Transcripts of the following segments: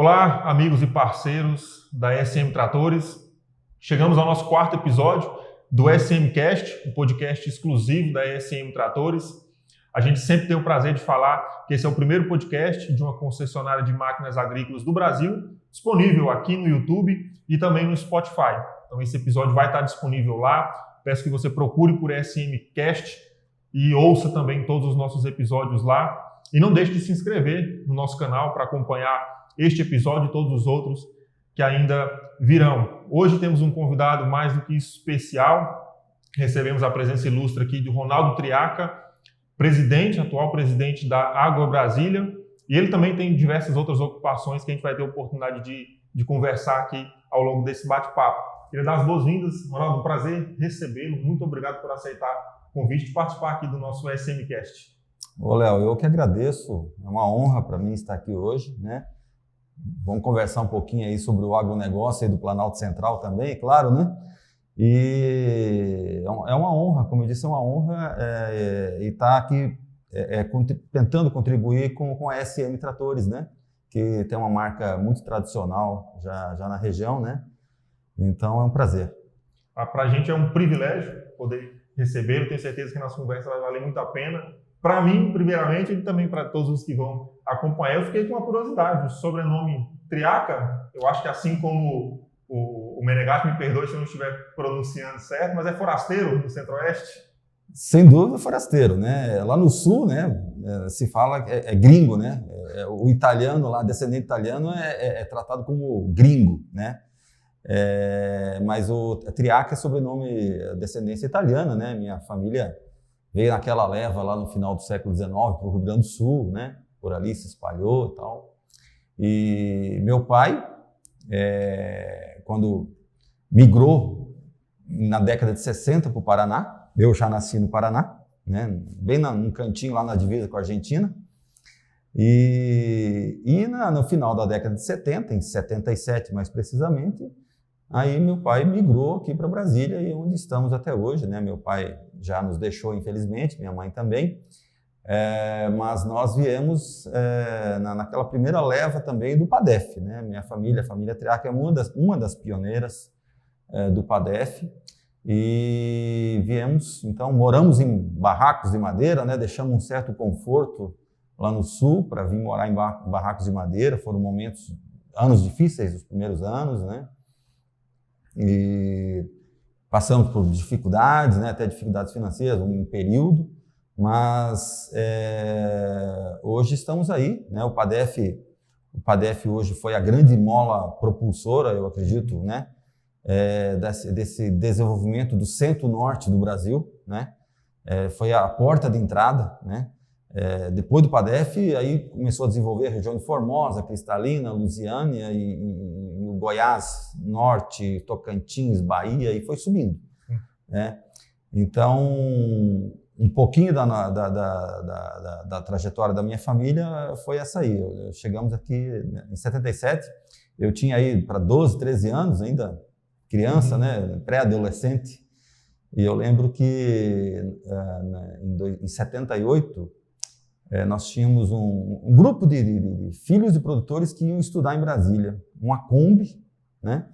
Olá, amigos e parceiros da SM Tratores. Chegamos ao nosso quarto episódio do SM Cast, um podcast exclusivo da SM Tratores. A gente sempre tem o prazer de falar que esse é o primeiro podcast de uma concessionária de máquinas agrícolas do Brasil, disponível aqui no YouTube e também no Spotify. Então esse episódio vai estar disponível lá. Peço que você procure por SM Cast e ouça também todos os nossos episódios lá. E não deixe de se inscrever no nosso canal para acompanhar este episódio e todos os outros que ainda virão. Hoje temos um convidado mais do que especial. Recebemos a presença ilustre aqui de Ronaldo Triaca, atual presidente da Água Brasília. E ele também tem diversas outras ocupações que a gente vai ter a oportunidade de conversar aqui ao longo desse bate-papo. Queria dar as boas-vindas, Ronaldo, um prazer recebê-lo. Muito obrigado por aceitar o convite de participar aqui do nosso SMCast. Ô, Léo, eu que agradeço. É uma honra para mim estar aqui hoje, né? Vamos conversar um pouquinho aí sobre o agronegócio aí do Planalto Central também, claro, né? E é uma honra, como eu disse, é uma honra estar aqui tentando contribuir com a SM Tratores, né? Que tem uma marca muito tradicional já na região, né? Então é um prazer. Para a gente é um privilégio poder recebê-lo. Tenho certeza que a nossa conversa vai valer muito a pena. Para mim, primeiramente, e também para todos os que vão acompanhar, eu fiquei com uma curiosidade. O sobrenome Triaca, eu acho que assim como o Menegatti, me perdoe se eu não estiver pronunciando certo, mas é forasteiro no Centro-Oeste? Sem dúvida, forasteiro, né? Lá no Sul, né, se fala que é gringo, né? O italiano lá, descendente italiano, é tratado como gringo, né? Mas o Triaca é sobrenome, descendência italiana, né? Minha família veio naquela leva lá no final do século XIX para o Rio Grande do Sul, né? Por ali se espalhou e tal. E meu pai, quando migrou na década de 60 para o Paraná, eu já nasci no Paraná, né? Bem num cantinho lá na divisa com a Argentina. E no final da década de 70, em 77 mais precisamente, aí meu pai migrou aqui para Brasília e onde estamos até hoje, né? Meu pai já nos deixou, infelizmente, minha mãe também, mas nós viemos naquela primeira leva também do PADEF, né? Minha família, a família Triaca, é uma das pioneiras do PADEF e viemos, então, moramos em barracos de madeira, né? Deixamos um certo conforto lá no Sul para vir morar em barracos de madeira. Foram anos difíceis, os primeiros anos, né? E passamos por dificuldades, né, até dificuldades financeiras, um período, mas hoje estamos aí, né? O PADEF hoje foi a grande mola propulsora, eu acredito, né, desse desenvolvimento do centro-norte do Brasil, né? Foi a porta de entrada, né? Depois do PADEF, aí começou a desenvolver a região de Formosa, Cristalina, Lusiânia e o Goiás, Norte, Tocantins, Bahia, e foi subindo. Né? Então, um pouquinho da trajetória da minha família foi essa aí. Chegamos aqui em 77, eu tinha aí para 12, 13 anos ainda, criança, né? Pré-adolescente, e eu lembro que em 78, nós tínhamos um grupo de filhos de produtores que iam estudar em Brasília, uma Kombi, né?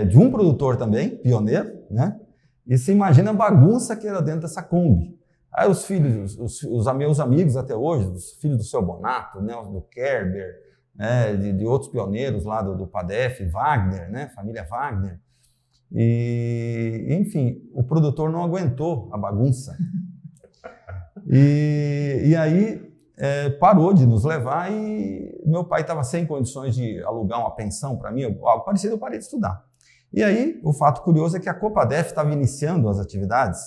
De um produtor também, pioneiro, né? E se imagina a bagunça que era dentro dessa Kombi. Aí os filhos, os meus amigos até hoje, os filhos do seu Bonato, né? Do Kerber, né? de outros pioneiros lá do PADEF, Wagner, né? Família Wagner. E, enfim, o produtor não aguentou a bagunça. E aí parou de nos levar e meu pai estava sem condições de alugar uma pensão para mim, algo parecido, eu parei de estudar. E aí o fato curioso é que a Copadef estava iniciando as atividades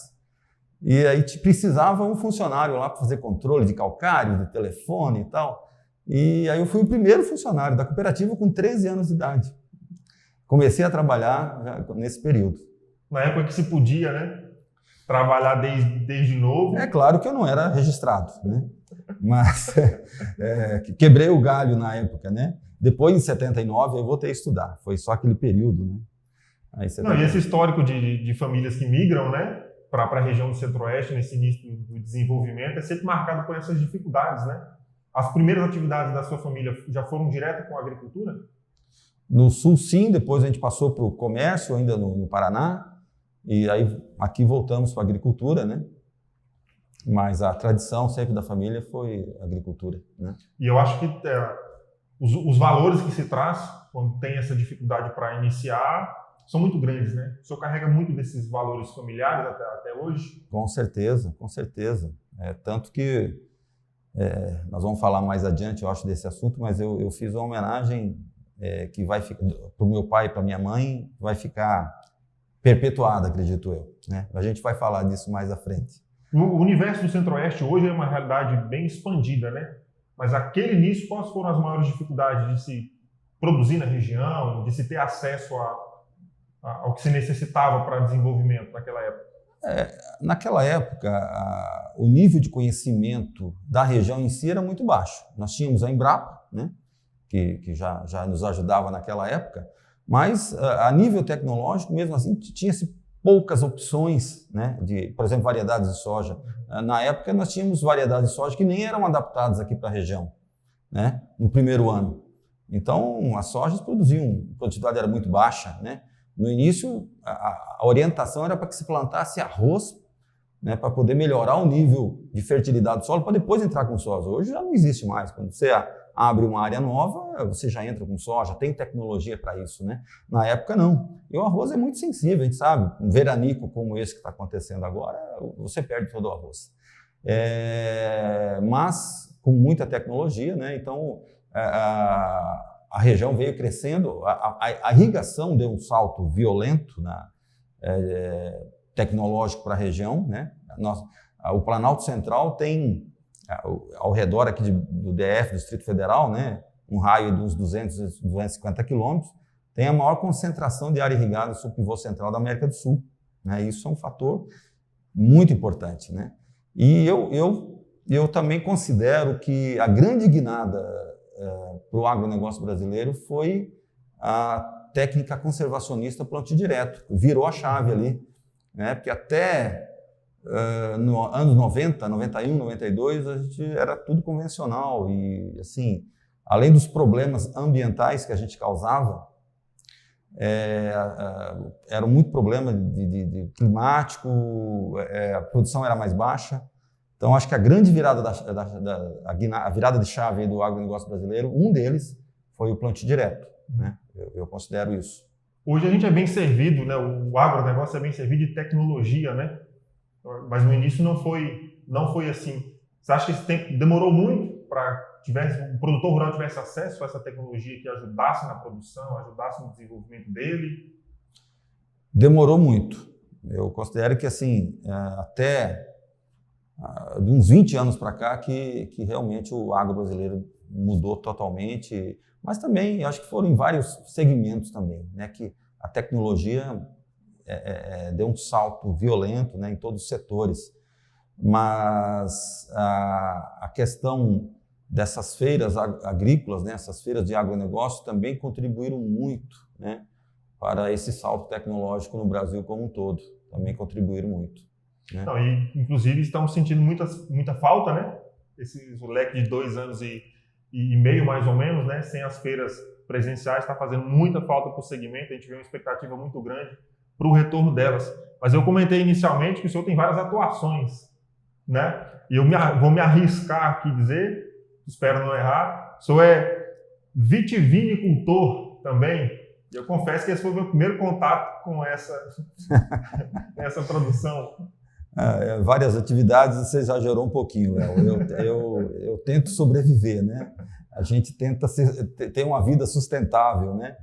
e aí precisava um funcionário lá para fazer controle de calcário, de telefone e tal. E aí eu fui o primeiro funcionário da cooperativa com 13 anos de idade. Comecei a trabalhar já nesse período. Na época que se podia, né? Trabalhar desde novo. É claro que eu não era registrado, né? Mas quebrei o galho na época, né? Depois, em 79, eu voltei a estudar. Foi só aquele período, né? Aí e esse histórico de famílias que migram, né, para a região do Centro-Oeste, nesse início do desenvolvimento, é sempre marcado por essas dificuldades, né? As primeiras atividades da sua família já foram direto com a agricultura? No Sul, sim. Depois a gente passou para o comércio, ainda no Paraná. E aí aqui voltamos para a agricultura, né? Mas a tradição sempre da família foi agricultura, né? E eu acho que os valores que se traz quando tem essa dificuldade para iniciar são muito grandes, né? O senhor carrega muito desses valores familiares até hoje? Com certeza, com certeza. Tanto que nós vamos falar mais adiante, eu acho, desse assunto, mas eu fiz uma homenagem que vai ficar para o meu pai e para minha mãe, vai ficar perpetuada, acredito eu, né? A gente vai falar disso mais à frente. O universo do Centro-Oeste hoje é uma realidade bem expandida, né? Mas aquele início, quais foram as maiores dificuldades de se produzir na região, de se ter acesso ao que se necessitava para desenvolvimento naquela época? Naquela época, o nível de conhecimento da região em si era muito baixo. Nós tínhamos a Embrapa, né, que já nos ajudava naquela época, mas a nível tecnológico, mesmo assim, tinha-se poucas opções, né, por exemplo, variedades de soja. Na época, nós tínhamos variedades de soja que nem eram adaptadas aqui para a região, né, no primeiro ano. Então, as sojas a produtividade era muito baixa, né? No início, a orientação era para que se plantasse arroz, né, para poder melhorar o nível de fertilidade do solo, para depois entrar com soja. Hoje já não existe mais. Quando você abre uma área nova, você já entra com soja, tem tecnologia para isso, né? Na época, não. E o arroz é muito sensível, a gente sabe. Um veranico como esse que está acontecendo agora, você perde todo o arroz. Mas com muita tecnologia, né? Então, a região veio crescendo, a irrigação deu um salto violento tecnológico para a região, né? O Planalto Central tem, ao redor aqui do DF, do Distrito Federal, né, um raio de uns 250 quilômetros, tem a maior concentração de área irrigada sul pivô central da América do Sul, né? Isso é um fator muito importante, né? E eu também considero que a grande guinada para o agronegócio brasileiro foi a técnica conservacionista plantio direto. Virou a chave ali, né? Porque até no anos 90, 91, 92, a gente era tudo convencional e, assim, além dos problemas ambientais que a gente causava, era muito problema de climático, a produção era mais baixa. Então, acho que a grande virada a virada de chave do agronegócio brasileiro, um deles foi o plantio direto, né? Eu considero isso. Hoje a gente é bem servido, né? O agronegócio é bem servido de tecnologia, né? Mas no início não foi assim. Você acha que esse tempo demorou muito para o produtor rural tivesse acesso a essa tecnologia que ajudasse na produção, ajudasse no desenvolvimento dele? Demorou muito. Eu considero que, assim, até de uns 20 anos para cá que realmente o agro brasileiro mudou totalmente, mas também acho que foram em vários segmentos também, né, que a tecnologia deu um salto violento, né, em todos os setores. Mas a questão dessas feiras agrícolas, né, essas feiras de agronegócio também contribuíram muito, né, para esse salto tecnológico no Brasil como um todo. Também contribuíram muito. Né? Não, e, inclusive, estamos sentindo muita falta, né? O leque de 2 anos e meio, mais ou menos, né? Sem as feiras presenciais, está fazendo muita falta para o segmento. A gente vê uma expectativa muito grande para o retorno delas. Mas eu comentei inicialmente que o senhor tem várias atuações, né? E eu vou me arriscar aqui dizer, espero não errar, o senhor é vitivinicultor também. Eu confesso que esse foi o meu primeiro contato com essa produção. Várias atividades, você exagerou um pouquinho, Léo. Eu tento sobreviver, né? A gente tenta ter uma vida sustentável, né?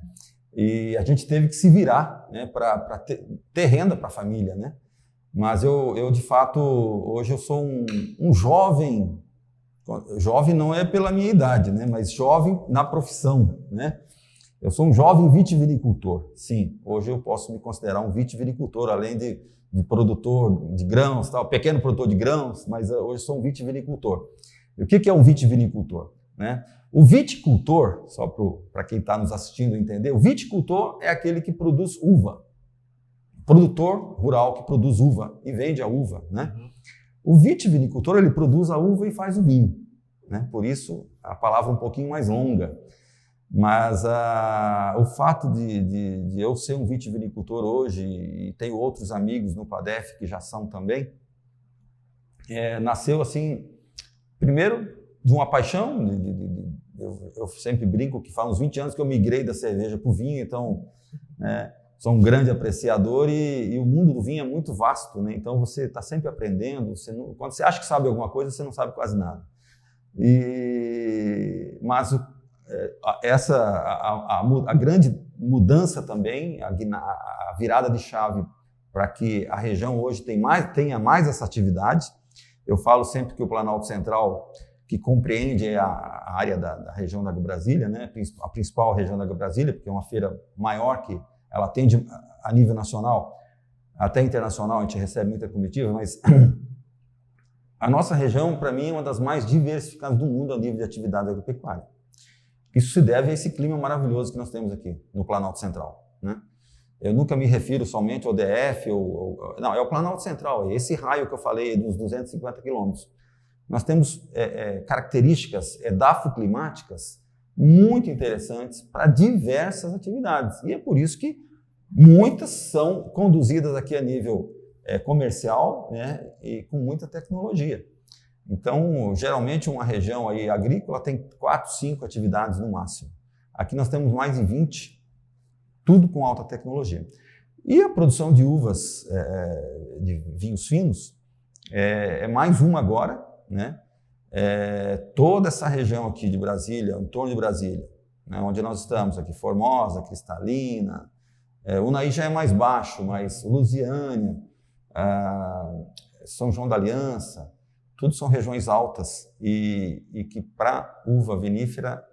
E a gente teve que se virar, né, para ter renda para a família, né? Mas eu, de fato, hoje eu sou um jovem. Jovem não é pela minha idade, né? Mas jovem na profissão, né? Eu sou um jovem vitivinicultor, sim. Hoje eu posso me considerar um vitivinicultor, além de produtor de grãos, tal, pequeno produtor de grãos, mas hoje sou um vitivinicultor. E o que é um vitivinicultor? Né? O viticultor, só para quem está nos assistindo entender, o viticultor é aquele que produz uva. Produtor rural que produz uva e vende a uva. Né? O vitivinicultor, ele produz a uva e faz o vinho. né? Por isso a palavra um pouquinho mais longa. Mas o fato de eu ser um vitivinicultor hoje, e tenho outros amigos no PADEF que já são também, nasceu assim, primeiro de uma paixão, eu sempre brinco que faz uns 20 anos que eu migrei da cerveja para o vinho, então sou um grande apreciador e o mundo do vinho é muito vasto, né? Então você está sempre aprendendo, quando você acha que sabe alguma coisa, você não sabe quase nada. Mas a grande mudança também, a virada de chave para que a região hoje tenha mais essa atividade. Eu falo sempre que o Planalto Central, que compreende a área da região da Brasília, né, a principal região da Brasília, porque é uma feira maior que ela atende a nível nacional, até internacional, a gente recebe muita comitiva, mas a nossa região, para mim, é uma das mais diversificadas do mundo a nível de atividade agropecuária. Isso se deve a esse clima maravilhoso que nós temos aqui no Planalto Central, né? Eu nunca me refiro somente ao DF, não, é o Planalto Central, é esse raio que eu falei dos 250 quilômetros. Nós temos características edafoclimáticas muito interessantes para diversas atividades. E é por isso que muitas são conduzidas aqui a nível comercial, né, e com muita tecnologia. Então, geralmente, uma região aí agrícola tem 4, 5 atividades no máximo. Aqui nós temos mais de 20, tudo com alta tecnologia. E a produção de uvas, de vinhos finos, é mais uma agora, né? Toda essa região aqui de Brasília, em torno de Brasília, né, onde nós estamos aqui, Formosa, Cristalina, Unai já é mais baixo, mas Lusiânia, São João da Aliança, tudo são regiões altas e que para uva vinífera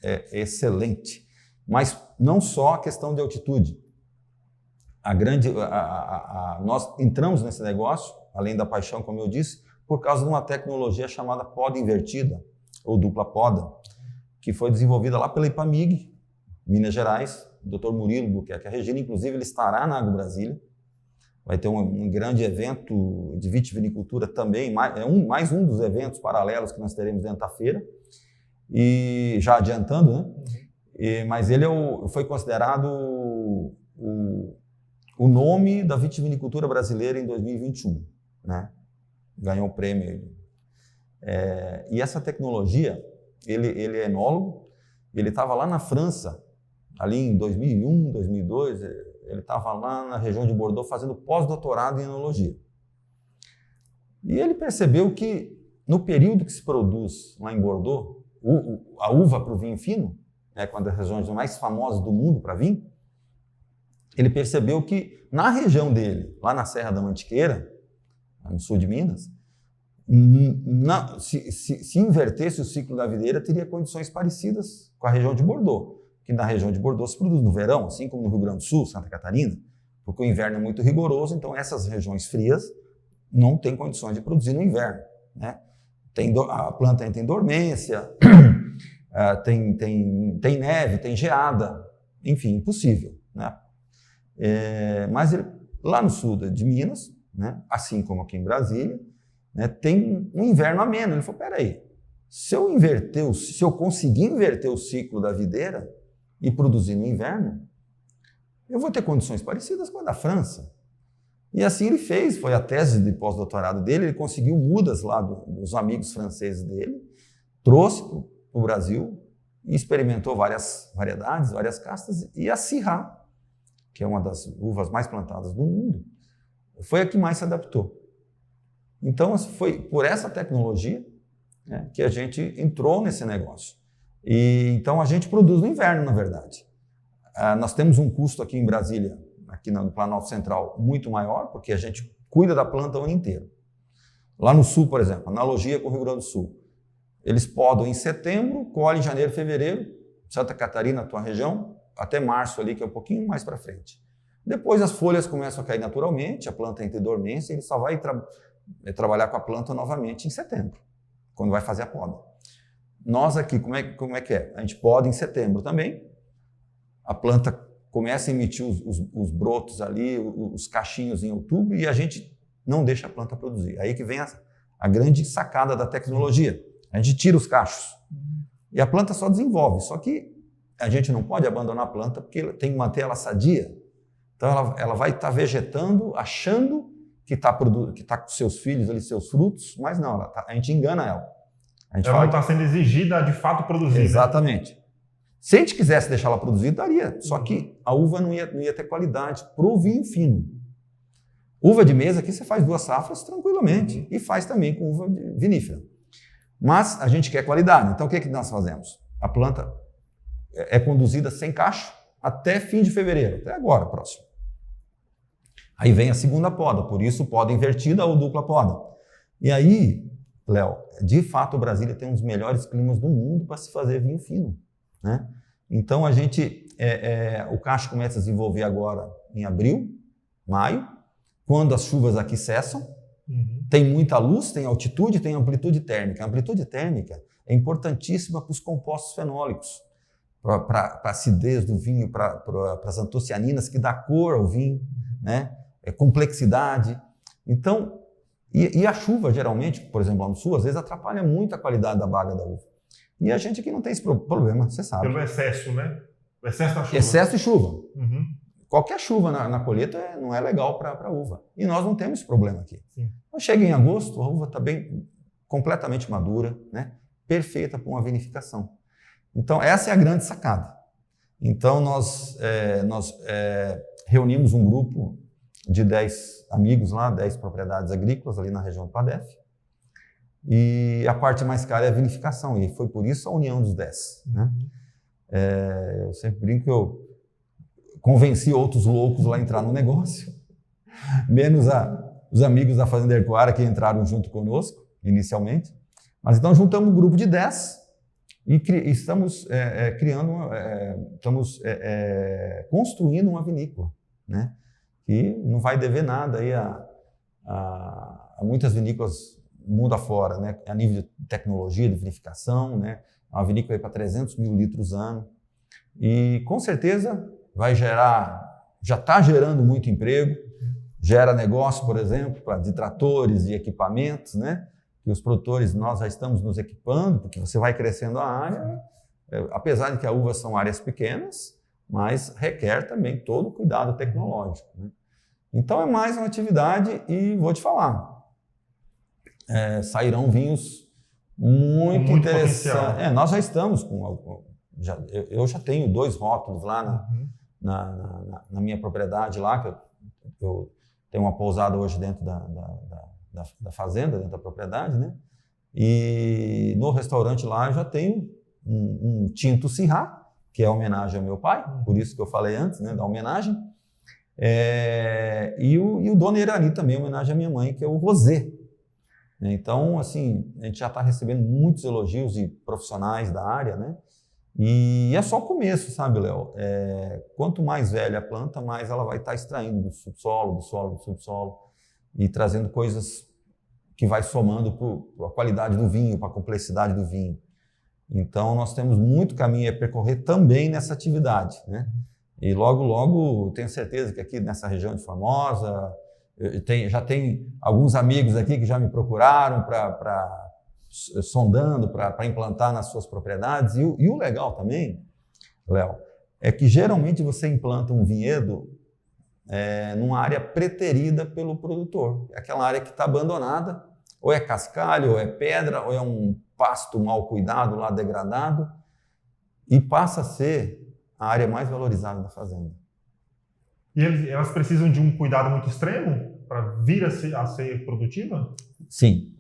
é excelente. Mas não só a questão de altitude. Nós entramos nesse negócio, além da paixão, como eu disse, por causa de uma tecnologia chamada poda invertida, ou dupla poda, que foi desenvolvida lá pela Ipamig, Minas Gerais, o Dr. Murilo Buquerque. A Regina, inclusive, ele estará na Agro Brasília. Vai ter um grande evento de vitivinicultura também, mais um dos eventos paralelos que nós teremos dentro da feira. E já adiantando, né? Mas ele foi considerado o nome da vitivinicultura brasileira em 2021, né? Ganhou o prêmio. E essa tecnologia, ele é enólogo, ele estava lá na França, ali em 2001, 2002, ele estava lá na região de Bordeaux fazendo pós-doutorado em enologia. E ele percebeu que no período que se produz lá em Bordeaux, a uva para o vinho fino, uma das regiões mais famosas do mundo para vinho, ele percebeu que na região dele, lá na Serra da Mantiqueira, no sul de Minas, se invertesse o ciclo da videira, teria condições parecidas com a região de Bordeaux, que na região de Bordeaux se produz no verão, assim como no Rio Grande do Sul, Santa Catarina, porque o inverno é muito rigoroso, então essas regiões frias não têm condições de produzir no inverno, né? A planta entra em dormência, tem neve, tem geada, enfim, impossível, né? Mas lá no sul de Minas, né, assim como aqui em Brasília, né, tem um inverno ameno. Ele falou, peraí, se eu conseguir inverter o ciclo da videira e produzir no inverno, eu vou ter condições parecidas com a da França. E assim ele fez, foi a tese de pós-doutorado dele, ele conseguiu mudas lá dos amigos franceses dele, trouxe para o Brasil e experimentou várias variedades, várias castas, e a Syrah, que é uma das uvas mais plantadas do mundo, foi a que mais se adaptou. Então, foi por essa tecnologia, né, que a gente entrou nesse negócio. Então, a gente produz no inverno, na verdade. Nós temos um custo aqui em Brasília, aqui no Planalto Central, muito maior, porque a gente cuida da planta o ano inteiro. Lá no sul, por exemplo, analogia com o Rio Grande do Sul. Eles podam em setembro, colhem em janeiro, fevereiro, Santa Catarina, a tua região, até março ali, que é um pouquinho mais para frente. Depois as folhas começam a cair naturalmente, a planta entra em dormência e ele só vai trabalhar com a planta novamente em setembro, quando vai fazer a poda. Nós aqui, como é que é? A gente poda em setembro também, a planta começa a emitir os brotos ali, os cachinhos em outubro, e a gente não deixa a planta produzir. Aí que vem a grande sacada da tecnologia. A gente tira os cachos. E a planta só desenvolve. Só que a gente não pode abandonar a planta porque tem que manter ela sadia. Então ela vai estar vegetando, achando que está com seus filhos ali, seus frutos, mas não, a gente engana ela. Ela não está sendo exigida a de fato produzir. Exatamente. Né? Se a gente quisesse deixar ela produzir, daria. Só que a uva não ia ter qualidade para o vinho fino. Uva de mesa aqui você faz 2 safras tranquilamente. E faz também com uva vinífera. Mas a gente quer qualidade. Então o que nós fazemos? A planta é conduzida sem cacho até fim de fevereiro, até agora, próximo. Aí vem a segunda poda, por isso poda invertida ou dupla poda. E aí, Léo, de fato Brasília tem um dos melhores climas do mundo para se fazer vinho fino. Né? Então a gente, o cacho começa a desenvolver agora em abril, maio, quando as chuvas aqui cessam, tem muita luz, tem altitude, tem amplitude térmica. A amplitude térmica é importantíssima para os compostos fenólicos, para a acidez do vinho, para as antocianinas que dá cor ao vinho, né? Complexidade. Então, e a chuva geralmente, por exemplo, lá no sul, às vezes atrapalha muito a qualidade da baga da uva. E a gente aqui não tem esse problema, você sabe. Pelo excesso, né? O excesso da chuva. Excesso de chuva. Qualquer chuva na colheita não é legal para a uva. E nós não temos esse problema aqui. Então, chega em agosto, a uva está completamente madura, né? Perfeita para uma vinificação. Então, essa é a grande sacada. Então, nós reunimos um grupo de 10 amigos lá, 10 propriedades agrícolas ali na região do Padef. E a parte mais cara é a vinificação, e foi por isso a união dos 10. Né? Eu sempre brinco que eu convenci outros loucos lá a entrar no negócio, menos os amigos da Fazenda Hercoara que entraram junto conosco, inicialmente. Mas então juntamos um grupo de 10 e estamos construindo uma vinícola, né? Que não vai dever nada aí a muitas vinícolas mundo afora, né? A nível de tecnologia, de vinificação, né? Uma vinícola para 300 mil litros ano. E com certeza vai gerar, já está gerando muito emprego, gera negócio, por exemplo, de tratores e equipamentos, né? Que os produtores, nós já estamos nos equipando, porque você vai crescendo a área, apesar de que as uvas são áreas pequenas, mas requer também todo o cuidado tecnológico. Né? Então é mais uma atividade e vou te falar, sairão vinhos muito interessantes. Nós já estamos com... eu já tenho 2 rótulos lá na minha propriedade lá, que eu tenho uma pousada hoje dentro da fazenda, dentro da propriedade, né? E no restaurante lá eu já tenho um Tinto Syrah, que é homenagem ao meu pai, por isso que eu falei antes, né, da homenagem. E o Dona Irani também, homenagem à minha mãe, que é o Rosé. Então, assim, a gente já está recebendo muitos elogios de profissionais da área, né? E é só o começo, sabe, Léo? Quanto mais velha a planta, mais ela vai estar extraindo do subsolo, do solo, do subsolo, e trazendo coisas que vai somando para a qualidade do vinho, para a complexidade do vinho. Então, nós temos muito caminho a percorrer também nessa atividade, né? E logo, logo, tenho certeza que aqui nessa região de Formosa, já tem alguns amigos aqui que já me procuraram sondando para implantar nas suas propriedades. E o legal também, Léo, é que geralmente você implanta um vinhedo numa área preterida pelo produtor. É aquela área que está abandonada, ou é cascalho, ou é pedra, ou é um pasto mal cuidado, lá degradado, e passa a ser a área mais valorizada da fazenda. E elas precisam de um cuidado muito extremo para vir a ser produtiva? Sim.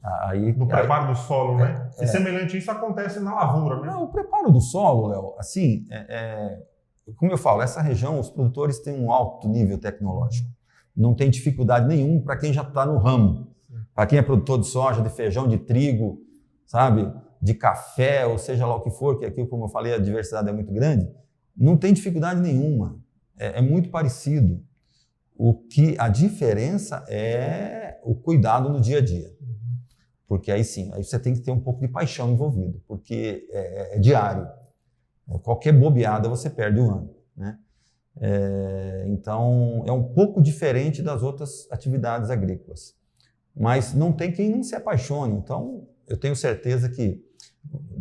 No preparo do solo, né? E semelhante a isso acontece na lavoura, né? Não, o preparo do solo, Léo, assim, como eu falo, essa região, os produtores têm um alto nível tecnológico. Não tem dificuldade nenhuma para quem já está no ramo. Para quem é produtor de soja, de feijão, de trigo, sabe? De café, ou seja lá o que for, que aqui, como eu falei, a diversidade é muito grande. Não tem dificuldade nenhuma. É muito parecido. A diferença é o cuidado no dia a dia. Porque aí sim, aí você tem que ter um pouco de paixão envolvido, porque é diário. Qualquer bobeada você perde o ano, né? Então, é um pouco diferente das outras atividades agrícolas. Mas não tem quem não se apaixone. Então, eu tenho certeza que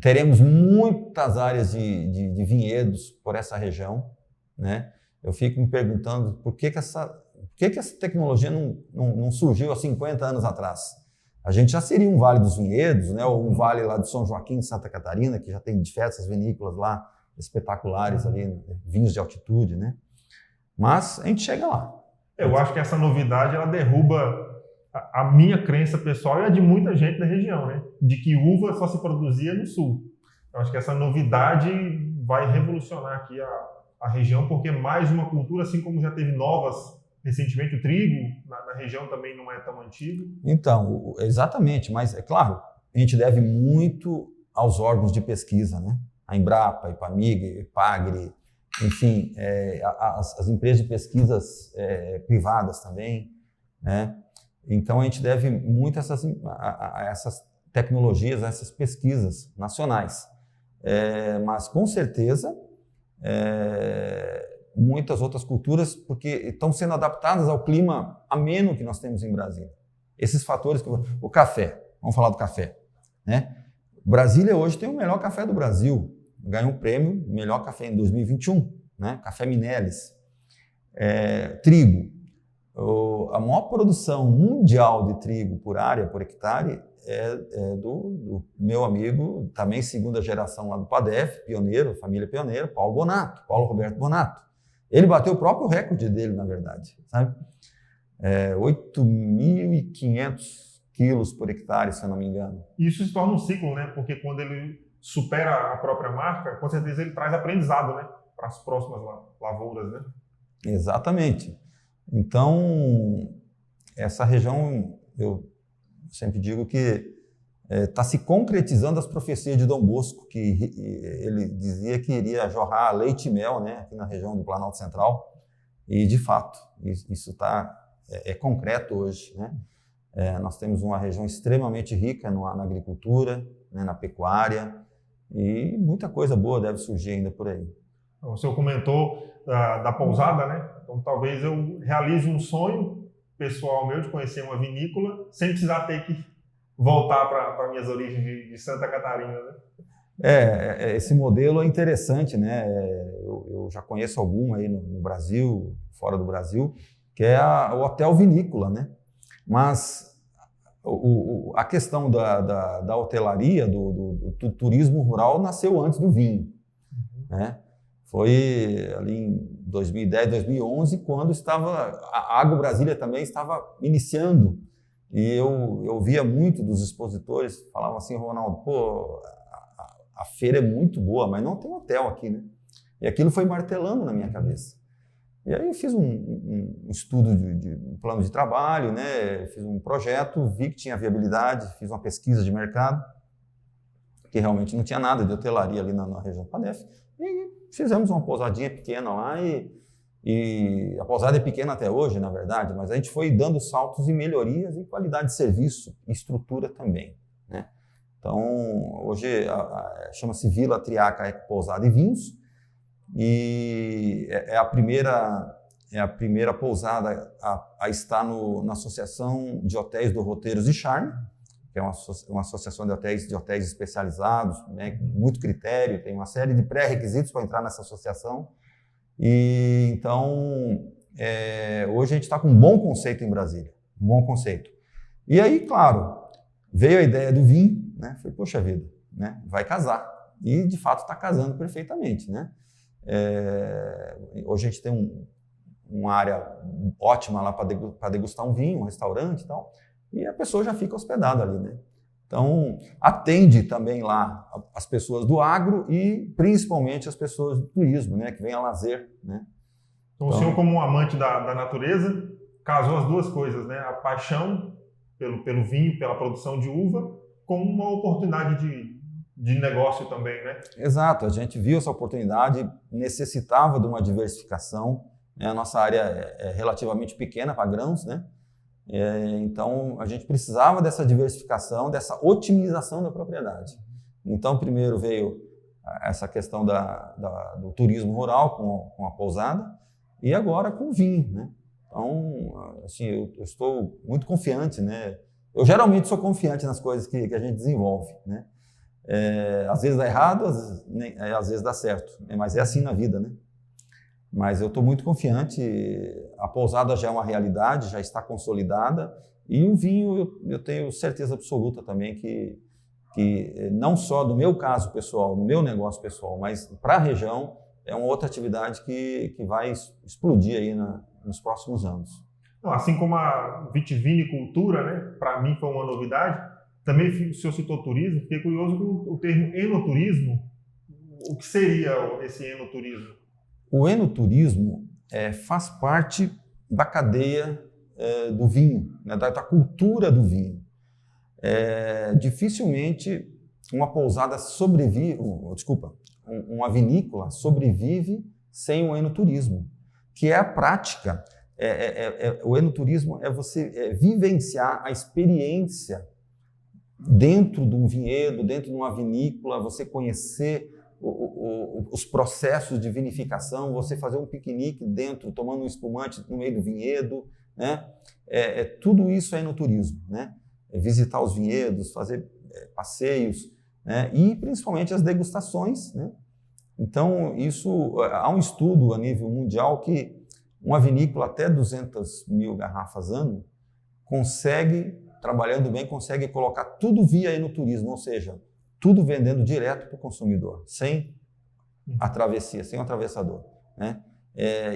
Teremos muitas áreas de vinhedos por essa região, né? Eu fico me perguntando por que essa tecnologia não surgiu há 50 anos atrás. A gente já seria um Vale dos Vinhedos, né? Ou um vale lá de São Joaquim, Santa Catarina, que já tem diversas vinícolas lá espetaculares ali, vinhos de altitude, né? Mas a gente chega lá. Eu acho que essa novidade ela derruba a minha crença pessoal e a de muita gente da região, né? De que uva só se produzia no sul. Eu acho que essa novidade vai revolucionar aqui a região, porque é mais uma cultura, assim como já teve novas recentemente, o trigo na região também não é tão antigo. Então, exatamente, mas é claro, a gente deve muito aos órgãos de pesquisa, né? A Embrapa, a Ipamig, a Ipagre, enfim, as empresas de pesquisas privadas também, né? Então, a gente deve muito a essas tecnologias, a essas pesquisas nacionais. Mas, com certeza, muitas outras culturas, porque estão sendo adaptadas ao clima ameno que nós temos em Brasília. Esses fatores, o café, vamos falar do café, né? Brasília hoje tem o melhor café do Brasil, ganhou um prêmio, melhor café em 2021, né? Café Mineles. Trigo, a maior produção mundial de trigo por área, por hectare, é do meu amigo, também segunda geração lá do PADEF, pioneiro, família pioneira, Paulo Roberto Bonato. Ele bateu o próprio recorde dele, na verdade, sabe? 8.500 quilos por hectare, se eu não me engano. Isso se torna um ciclo, né? Porque quando ele supera a própria marca, com certeza ele traz aprendizado, né? Para as próximas lavouras, né? Exatamente. Então, essa região, eu sempre digo que está se concretizando as profecias de Dom Bosco, que ele dizia que iria jorrar leite e mel, né, aqui na região do Planalto Central, e de fato, isso é concreto hoje, né? Nós temos uma região extremamente rica na agricultura, né, na pecuária, e muita coisa boa deve surgir ainda por aí. O senhor comentou da pousada, né? Então talvez eu realize um sonho pessoal meu de conhecer uma vinícola sem precisar ter que voltar para minhas origens de Santa Catarina, né? Esse modelo é interessante, né? Eu já conheço algum aí no Brasil, fora do Brasil, que é o hotel vinícola, né? Mas a questão da hotelaria, do turismo rural nasceu antes do vinho, né? Foi ali em 2010, 2011, quando a Agro Brasília também estava iniciando. E eu via muito dos expositores, falavam assim, Ronaldo, pô, a feira é muito boa, mas não tem hotel aqui, né? E aquilo foi martelando na minha cabeça. E aí eu fiz um estudo de plano de trabalho, né? Fiz um projeto, vi que tinha viabilidade, fiz uma pesquisa de mercado, que realmente não tinha nada de hotelaria ali na região do PADEF. E fizemos uma pousadinha pequena lá e a pousada é pequena até hoje, na verdade, mas a gente foi dando saltos e melhorias em qualidade de serviço e estrutura também, né? Então, hoje chama-se Vila Triaca Eco Pousada e Vinhos e é a primeira pousada a estar na Associação de Hotéis do Roteiros e Charme, que é uma associação de hotéis especializados, né, com muito critério, tem uma série de pré-requisitos para entrar nessa associação. E então, hoje a gente está com um bom conceito em Brasília, um bom conceito. E aí, claro, veio a ideia do vinho, né? Falei, poxa vida, né? Vai casar. E, de fato, está casando perfeitamente, né? Hoje a gente tem uma área ótima lá para degustar um vinho, um restaurante e tal, e a pessoa já fica hospedada ali, né? Então, atende também lá as pessoas do agro e principalmente as pessoas do turismo, né, que vem a lazer, né? Então, o senhor, como um amante da natureza, casou as duas coisas, né? A paixão pelo vinho, pela produção de uva, com uma oportunidade de negócio também, né? Exato, a gente viu essa oportunidade, necessitava de uma diversificação, né? A nossa área é relativamente pequena para grãos, né? Então, a gente precisava dessa diversificação, dessa otimização da propriedade. Então, primeiro veio essa questão do turismo rural com a pousada e agora com o vinho, né? Então, assim, eu estou muito confiante, né? Eu geralmente sou confiante nas coisas que a gente desenvolve, né? Às vezes dá errado, às vezes dá certo, mas é assim na vida, né? Mas eu estou muito confiante, a pousada já é uma realidade, já está consolidada, e o vinho eu tenho certeza absoluta também que não só do meu caso pessoal, do meu negócio pessoal, mas para a região é uma outra atividade que vai explodir aí nos próximos anos. Assim como a vitivinicultura, né, para mim foi uma novidade, também o senhor citou turismo, fiquei curioso com o termo enoturismo. O que seria esse enoturismo? O enoturismo faz parte da cadeia do vinho, né, da cultura do vinho. Dificilmente uma pousada uma vinícola sobrevive sem o enoturismo, que é a prática. O enoturismo é você vivenciar a experiência dentro de um vinhedo, dentro de uma vinícola, você conhecer os processos de vinificação, você fazer um piquenique dentro, tomando um espumante no meio do vinhedo, né? Tudo isso é enoturismo, né? Visitar os vinhedos, fazer passeios, né? E principalmente as degustações, né? Então, há um estudo a nível mundial que uma vinícola até 200 mil garrafas ano trabalhando bem, consegue colocar tudo via enoturismo, ou seja, tudo vendendo direto para o consumidor, sem a travessia, sem o atravessador, né?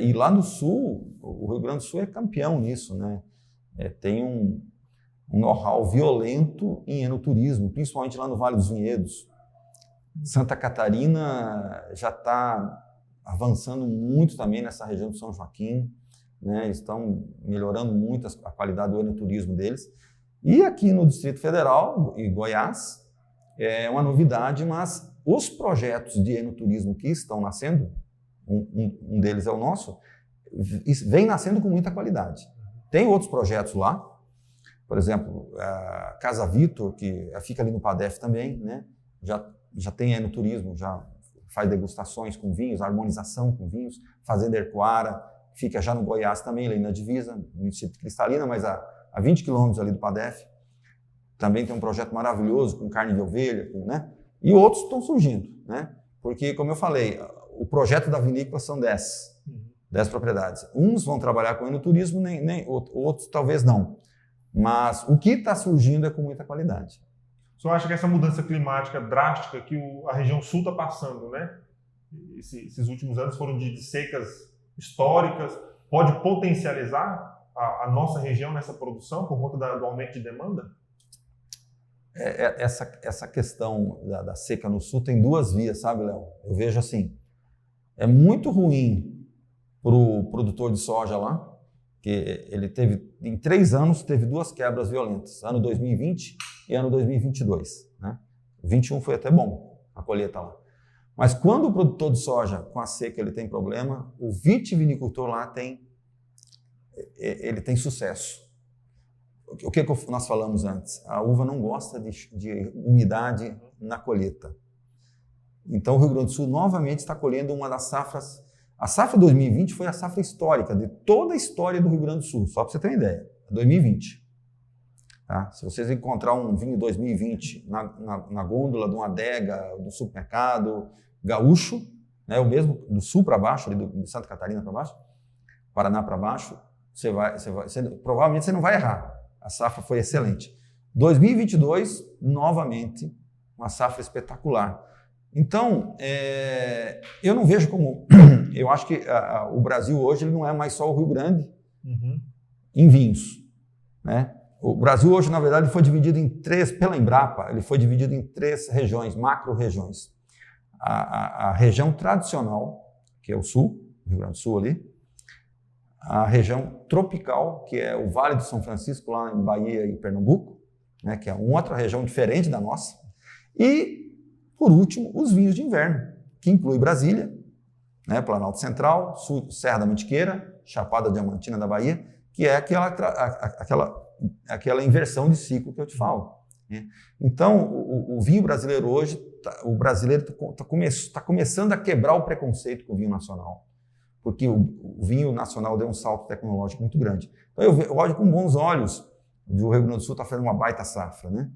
E lá no Sul, o Rio Grande do Sul é campeão nisso, né? Tem um know-how violento em enoturismo, principalmente lá no Vale dos Vinhedos. Santa Catarina já está avançando muito também nessa região do São Joaquim, né? Estão melhorando muito a qualidade do enoturismo deles. E aqui no Distrito Federal e Goiás é uma novidade, mas os projetos de enoturismo que estão nascendo, um deles é o nosso, vem nascendo com muita qualidade. Tem outros projetos lá, por exemplo, a Casa Vitor, que fica ali no PADEF também, né? Já tem enoturismo, já faz degustações com vinhos, harmonização com vinhos. Fazenda Ercoara, fica já no Goiás também, ali na divisa, no município de Cristalina, mas a 20 quilômetros ali do PADEF. Também tem um projeto maravilhoso com carne de ovelha, né? E outros estão surgindo, né? Porque, como eu falei, o projeto da vinícola são 10 propriedades. Uns vão trabalhar com enoturismo, outros talvez não. Mas o que está surgindo é com muita qualidade. O senhor acha que essa mudança climática drástica que a região sul está passando, né? Esses últimos anos foram de secas históricas, pode potencializar a nossa região nessa produção por conta do aumento de demanda? Essa questão da seca no sul tem duas vias, sabe, Léo? Eu vejo assim, é muito ruim para o produtor de soja lá, que ele em 3 anos, teve 2 quebras violentas, ano 2020 e ano 2022. Né? 21 foi até bom, a colheita lá. Mas quando o produtor de soja, com a seca, ele tem problema, o vitivinicultor lá ele tem sucesso. O que nós falamos antes? A uva não gosta de umidade na colheita. Então, o Rio Grande do Sul novamente está colhendo uma das safras. A safra 2020 foi a safra histórica de toda a história do Rio Grande do Sul, só para você ter uma ideia. 2020. Tá? Se vocês encontrar um vinho 2020 na gôndola de uma adega, do supermercado gaúcho, né, o mesmo do sul para baixo, ali de Santa Catarina para baixo, Paraná para baixo, provavelmente você não vai errar. A safra foi excelente. 2022, novamente, uma safra espetacular. Então, eu não vejo como... Eu acho que o Brasil hoje ele não é mais só o Rio Grande em vinhos. Né? O Brasil hoje, na verdade, foi dividido em 3, pela Embrapa, ele foi dividido em 3 regiões, macro-regiões. A região tradicional, que é o sul, o Rio Grande do Sul ali, a região tropical, que é o Vale do São Francisco, lá em Bahia e Pernambuco, né, que é uma outra região diferente da nossa. E, por último, os vinhos de inverno, que inclui Brasília, né, Planalto Central, Serra da Mantiqueira, Chapada Diamantina da Bahia, que é aquela inversão de ciclo que eu te falo. Né? Então, o vinho brasileiro hoje, o brasileiro está começando a quebrar o preconceito com o vinho nacional. Porque o vinho nacional deu um salto tecnológico muito grande. Então, eu olho com bons olhos, o Rio Grande do Sul está fazendo uma baita safra, né,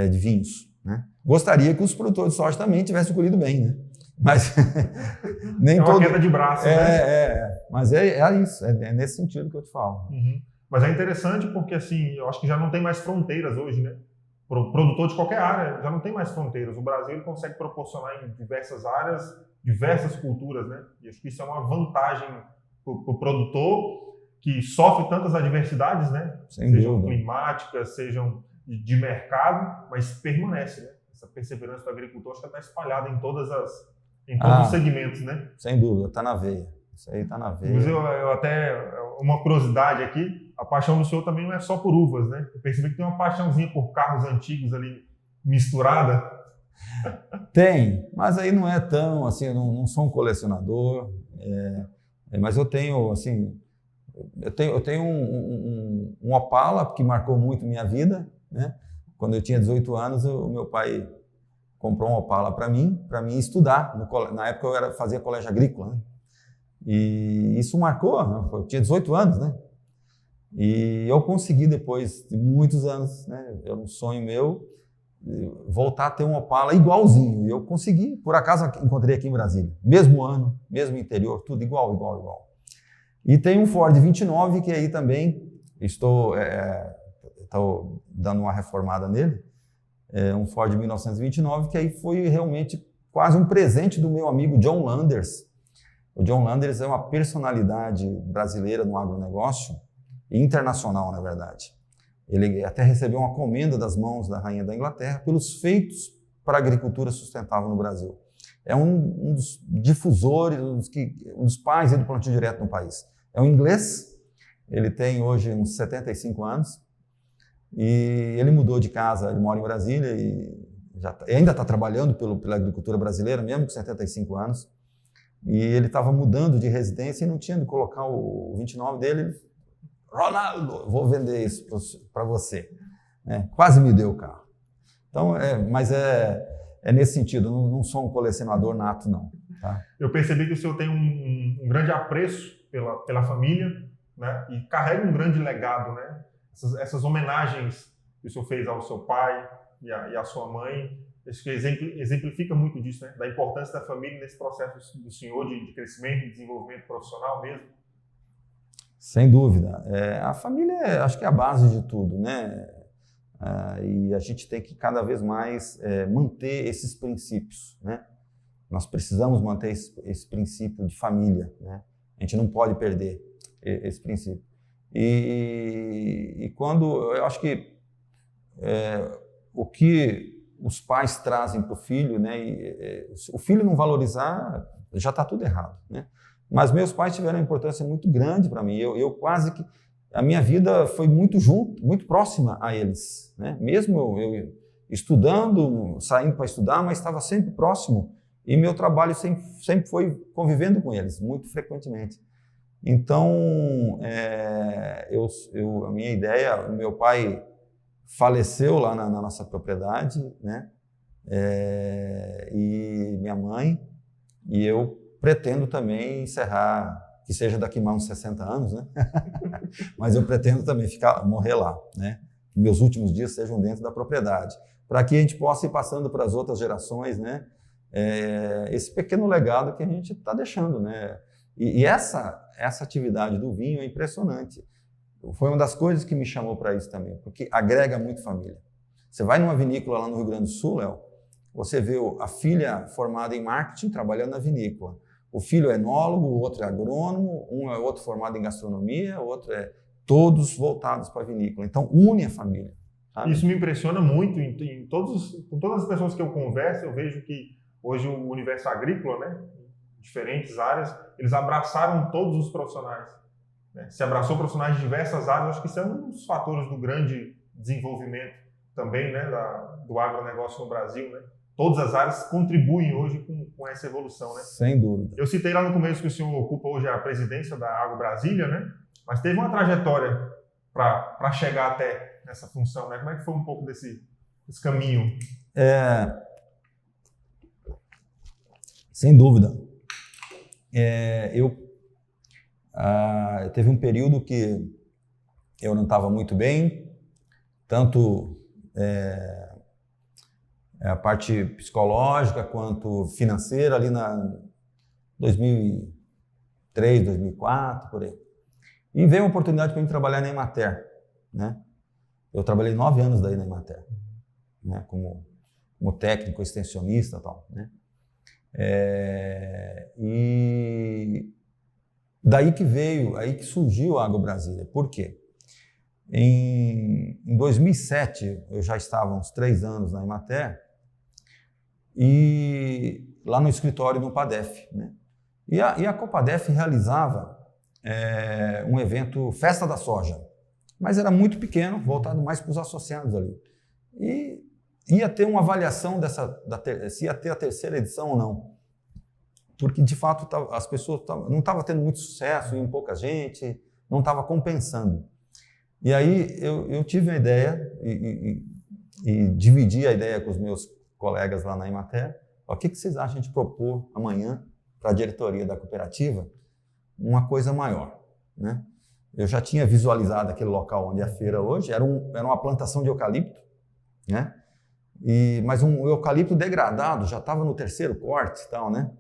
de vinhos. né? Gostaria que os produtores de soja também tivessem colhido bem, né? Mas nem é uma todo... queda de braço, né? Mas isso, é nesse sentido que eu te falo. Uhum. Mas é interessante porque, assim, eu acho que já não tem mais fronteiras hoje, né? Pro produtor de qualquer área, já não tem mais fronteiras. O Brasil ele consegue proporcionar em diversas áreas, diversas culturas, né? E acho que isso é uma vantagem para o produtor que sofre tantas adversidades, né? Sejam climáticas, sejam de mercado, mas permanece, né? Essa perseverança do agricultor acho que está espalhada em todos os segmentos, né? Sem dúvida, está na veia. Isso aí está na veia. Mas eu até, uma curiosidade aqui, a paixão do senhor também não é só por uvas, né? Eu percebi que tem uma paixãozinha por carros antigos ali, misturada. Tem, mas aí não é tão, assim, eu não sou um colecionador, mas eu tenho, assim, eu tenho um Opala que marcou muito minha vida, né? Quando eu tinha 18 anos, o meu pai comprou um Opala para mim estudar. Na época eu fazia colégio agrícola, né? E isso marcou, né? Eu tinha 18 anos, né? E eu consegui, depois de muitos anos, né? Era um sonho meu, voltar a ter um Opala igualzinho. E eu consegui, por acaso encontrei aqui em Brasília. Mesmo ano, mesmo interior, tudo igual. E tem um Ford 29 que aí também estou dando uma reformada nele. Um Ford 1929 que aí foi realmente quase um presente do meu amigo John Landers. O John Landers é uma personalidade brasileira no agronegócio e internacional, na verdade. Ele até recebeu uma comenda das mãos da Rainha da Inglaterra pelos feitos para a agricultura sustentável no Brasil. É um dos difusores, um dos pais do plantio direto no país. É um inglês, ele tem hoje uns 75 anos e ele mudou de casa, ele mora em Brasília e ainda está trabalhando pela agricultura brasileira, mesmo com 75 anos. E ele estava mudando de residência e não tinha de colocar o 29 dele. Ele, Ronaldo, vou vender isso para você. Quase me deu o carro. Então, mas é nesse sentido, não sou um colecionador nato, não. Tá? Eu percebi que o senhor tem um grande apreço pela família, né? E carrega um grande legado, né? Essas homenagens que o senhor fez ao seu pai e à sua mãe, acho que exemplifica muito disso, né? Da importância da família nesse processo do senhor de crescimento e desenvolvimento profissional mesmo. Sem dúvida. A família, acho que é a base de tudo, né? E a gente tem que cada vez mais manter esses princípios, né? Nós precisamos manter esse princípio de família, né? A gente não pode perder esse princípio. E quando eu acho que o que os pais trazem para o filho, né? O filho não valorizar, já está tudo errado, né? Mas meus pais tiveram uma importância muito grande para mim. Eu quase que a minha vida foi muito próxima a eles, né? Mesmo eu estudando, saindo para estudar, mas estava sempre próximo. E meu trabalho sempre foi convivendo com eles, muito frequentemente. Então, a minha ideia, o meu pai faleceu lá na nossa propriedade, né? E minha mãe, e eu pretendo também encerrar, que seja daqui mais uns 60 anos, né? Mas eu pretendo também morrer lá, né? Que meus últimos dias sejam dentro da propriedade, para que a gente possa ir passando para as outras gerações, né? Esse pequeno legado que a gente está deixando, né? E essa atividade do vinho é impressionante. Foi uma das coisas que me chamou para isso também, porque agrega muito família. Você vai numa vinícola lá no Rio Grande do Sul, Léo, você vê a filha formada em marketing trabalhando na vinícola. O filho é enólogo, o outro é agrônomo, um é outro formado em gastronomia, o outro todos voltados para a vinícola. Então, une a família. Sabe? Isso me impressiona muito. Com todas as pessoas que eu converso, eu vejo que hoje o universo agrícola, né, em diferentes áreas, eles abraçaram todos os profissionais. Né? Se abraçou profissionais de diversas áreas, acho que isso é um dos fatores do grande desenvolvimento também, né, do agronegócio no Brasil, né? Todas as áreas contribuem hoje com essa evolução, né? Sem dúvida. Eu citei lá no começo que o senhor ocupa hoje a presidência da Agro Brasília, né? Mas teve uma trajetória para chegar até essa função, né? Como é que foi um pouco desse caminho? Sem dúvida. Teve um período que eu não estava muito bem, tanto a parte psicológica quanto financeira ali na 2003, 2004, por aí. E veio uma oportunidade para mim trabalhar na Emater, né? Eu trabalhei 9 anos daí na Emater, né? Como técnico, extensionista e tal, né? E daí que veio, aí que surgiu a AgroBrasília. Por quê? Em 2007, eu já estava uns 3 anos na Emater, e lá no escritório no PADEF, né? E a Copadef realizava um evento Festa da Soja, mas era muito pequeno, voltado mais para os associados ali. E ia ter uma avaliação se ia ter a terceira edição ou não. Porque, de fato, as pessoas não estavam tendo muito sucesso, ia pouca gente, não estava compensando. E aí eu tive a ideia e dividi a ideia com os meus colegas lá na Emater. O que vocês acham de propor amanhã para a diretoria da cooperativa uma coisa maior, né? Eu já tinha visualizado aquele local onde é a feira hoje, era uma plantação de eucalipto, né? Mas um eucalipto degradado, já estava no 3º corte e tal, né?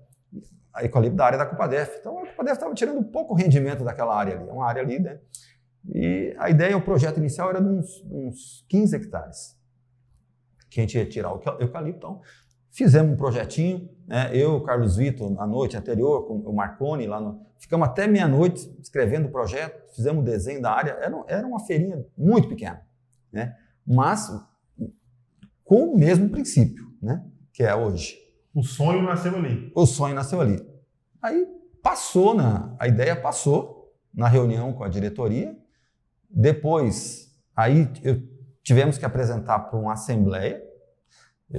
A eucalipto da área da Copadef. Então a Copadef estava tirando pouco rendimento daquela área ali, uma área ali, né? E a ideia, o projeto inicial era de uns 15 hectares, que a gente ia tirar o eucalipto. Então, fizemos um projetinho, né? Eu, o Carlos Vitor, na noite anterior, com o Marconi, ficamos até meia-noite escrevendo o projeto, fizemos o desenho da área. Era uma feirinha muito pequena, né? Mas com o mesmo princípio, né? Que é hoje. O sonho nasceu ali. O sonho nasceu ali. Aí a ideia passou na reunião com a diretoria. Depois, tivemos que apresentar para uma assembleia.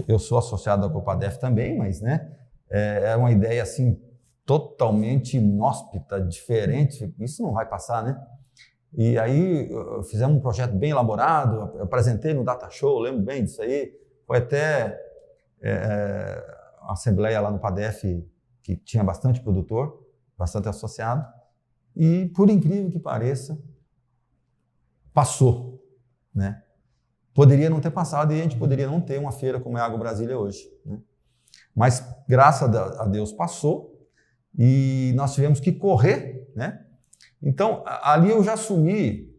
Eu sou associado à Copadef também, mas, né, é uma ideia assim totalmente inóspita, diferente. Isso não vai passar, né? E aí fizemos um projeto bem elaborado, eu apresentei no Data Show, lembro bem disso aí. Foi até a assembleia lá no PADEF, que tinha bastante produtor, bastante associado. E, por incrível que pareça, passou, né? Poderia não ter passado e a gente poderia não ter uma feira como é a AgroBrasília hoje, né? Mas, graças a Deus, passou e nós tivemos que correr, né? Então, ali eu já assumi,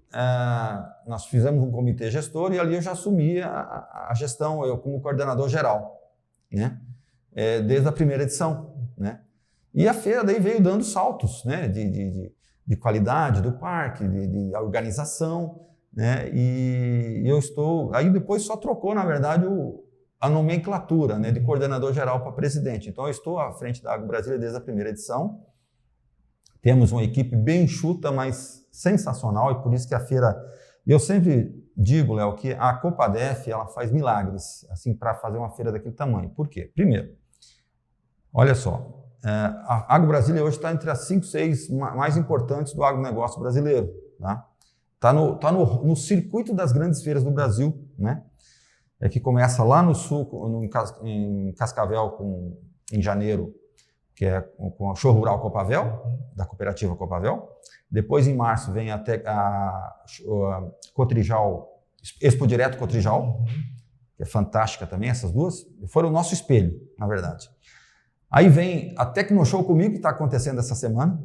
nós fizemos um comitê gestor e ali eu já assumi a gestão, eu como coordenador geral, né? Desde a primeira edição, né? E a feira daí veio dando saltos, né? De qualidade do parque, de organização, né? E eu estou... Aí depois só trocou, na verdade, a nomenclatura, né? De coordenador geral para presidente. Então eu estou à frente da AgroBrasília desde a primeira edição. Temos uma equipe bem enxuta, mas sensacional, e por isso que a feira... Eu sempre digo, Léo, que a Copadef ela faz milagres assim, para fazer uma feira daquele tamanho. Por quê? Primeiro, olha só, a AgroBrasília hoje está entre as 5, 6 mais importantes do agronegócio brasileiro. Tá no circuito das grandes feiras do Brasil, né? Que começa lá no sul, em Cascavel, em janeiro, que é com a Show Rural Copavel, da cooperativa Copavel. Depois, em março, vem até a Cotrijal, Expo Direto Cotrijal, que é fantástica também, essas duas. Foram o nosso espelho, na verdade. Aí vem a Tecnoshow Comigo, que está acontecendo essa semana,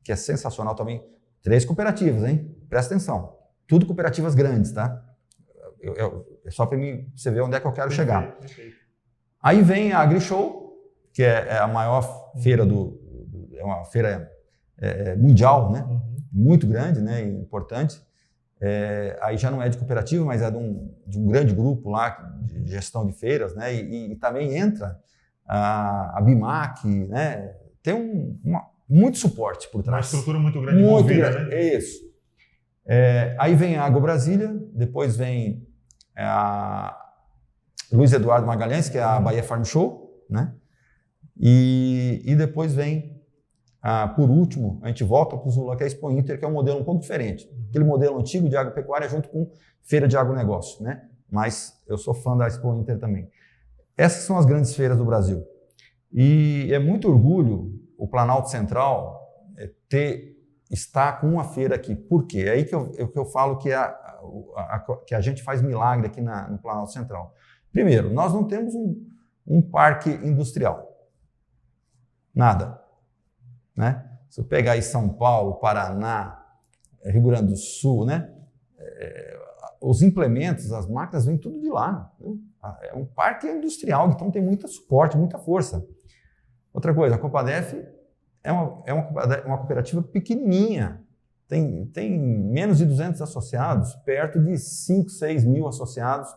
que é sensacional também. 3 cooperativas, hein? Presta atenção. Tudo cooperativas grandes, tá? É só para mim você ver onde é que eu quero chegar. Perfeito. Aí vem a AgriShow, que é a maior feira é uma feira mundial, né? Muito grande, né? E importante. Aí já não é de cooperativa, mas é de um grande grupo lá de gestão de feiras, né? E também entra a BIMAC, né? Tem muito suporte por trás. Uma estrutura muito grande envolvida, né? Isso. Aí vem a AgroBrasília, depois vem a Luiz Eduardo Magalhães, que é a Bahia Farm Show, né? E depois vem, por último, a gente volta para o Zula, que é a Expo Inter, que é um modelo um pouco diferente. Aquele modelo antigo de agropecuária junto com feira de agronegócio, né? Mas eu sou fã da Expo Inter também. Essas são as grandes feiras do Brasil. E é muito orgulho o Planalto Central está com uma feira aqui. Por quê? É aí que eu falo que a gente faz milagre aqui no Planalto Central. Primeiro, nós não temos um parque industrial. Nada. Né? Se eu pegar aí São Paulo, Paraná, Rio Grande do Sul, né? Os implementos, as máquinas vêm tudo de lá. Né? É um parque industrial, então tem muito suporte, muita força. Outra coisa, a Copadef é uma cooperativa pequenininha. Tem menos de 200 associados, perto de 5, 6 mil associados,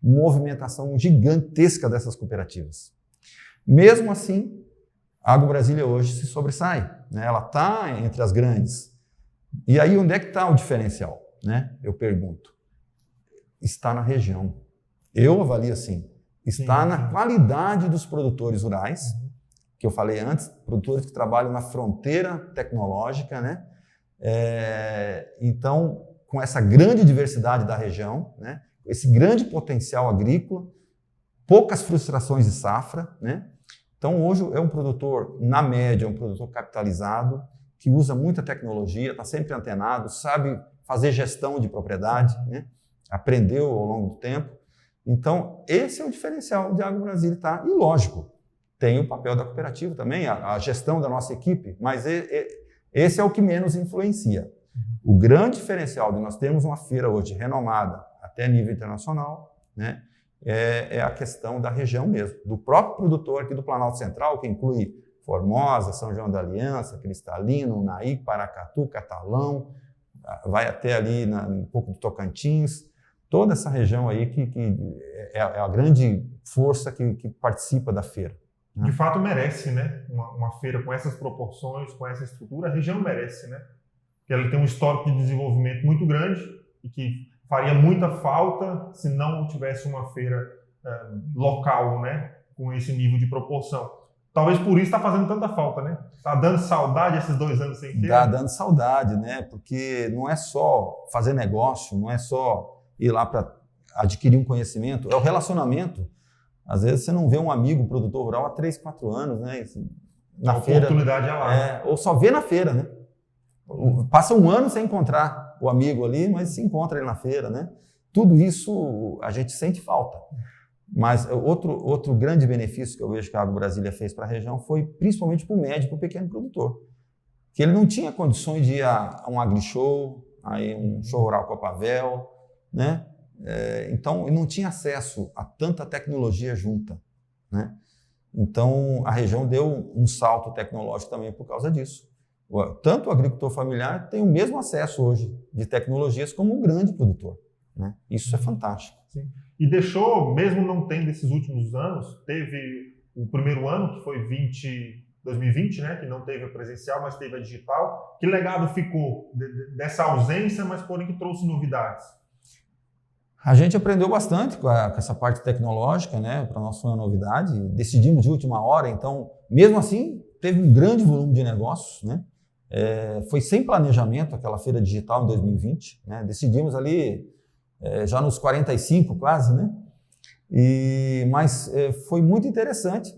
movimentação gigantesca dessas cooperativas. Mesmo assim, a AgroBrasília hoje se sobressai, né? Ela está entre as grandes. E aí, onde é que está o diferencial? Né? Eu pergunto. Está na região. Eu avalio assim. Está na qualidade dos produtores rurais, que eu falei antes, produtores que trabalham na fronteira tecnológica, né? Então, com essa grande diversidade da região, né? Esse grande potencial agrícola, poucas frustrações de safra, né? Então, hoje é um produtor, na média, um produtor capitalizado, que usa muita tecnologia, está sempre antenado, sabe fazer gestão de propriedade, né? Aprendeu ao longo do tempo. Então, esse é o diferencial de AgroBrasília, tá? E lógico, tem o papel da cooperativa também, a gestão da nossa equipe, mas esse é o que menos influencia. O grande diferencial de nós termos uma feira hoje renomada até nível internacional, né, é a questão da região mesmo, do próprio produtor aqui do Planalto Central, que inclui Formosa, São João da Aliança, Cristalino, Unaí, Paracatu, Catalão, vai até ali um pouco do Tocantins, toda essa região aí que é a grande força que participa da feira. De fato merece, né? Uma feira com essas proporções, com essa estrutura, a região merece, né? Porque ela tem um histórico de desenvolvimento muito grande e que faria muita falta se não tivesse uma feira local, né? Com esse nível de proporção. Talvez por isso está fazendo tanta falta, né? Está dando saudade esses 2 anos sem feira? Está dando saudade, né? Porque não é só fazer negócio, não é só ir lá para adquirir um conhecimento, é o relacionamento. Às vezes você não vê um amigo produtor rural há 3, 4 anos, né? Na feira, oportunidade é lá. Ou só vê na feira, né? Passa um ano sem encontrar o amigo ali, mas se encontra ele na feira, né? Tudo isso a gente sente falta. Mas outro grande benefício que eu vejo que a AgroBrasília fez para a região foi principalmente para o médio e para o pequeno produtor. Que ele não tinha condições de ir a um agrishow, a um show rural Copavel, né? Então, ele não tinha acesso a tanta tecnologia junta, né? Então, a região deu um salto tecnológico também por causa disso. Tanto o agricultor familiar tem o mesmo acesso hoje de tecnologias como o grande produtor, né? Isso é fantástico. Sim. E deixou, mesmo não tendo esses últimos anos, teve o primeiro ano, que foi 2020, né, que não teve a presencial, mas teve a digital. Que legado ficou dessa ausência, mas porém que trouxe novidades? A gente aprendeu bastante com essa parte tecnológica, né? Para nós foi uma novidade. Decidimos de última hora, então, mesmo assim, teve um grande volume de negócios, né? Foi sem planejamento aquela feira digital em 2020, né? Decidimos ali já nos 45 quase, né? Mas foi muito interessante,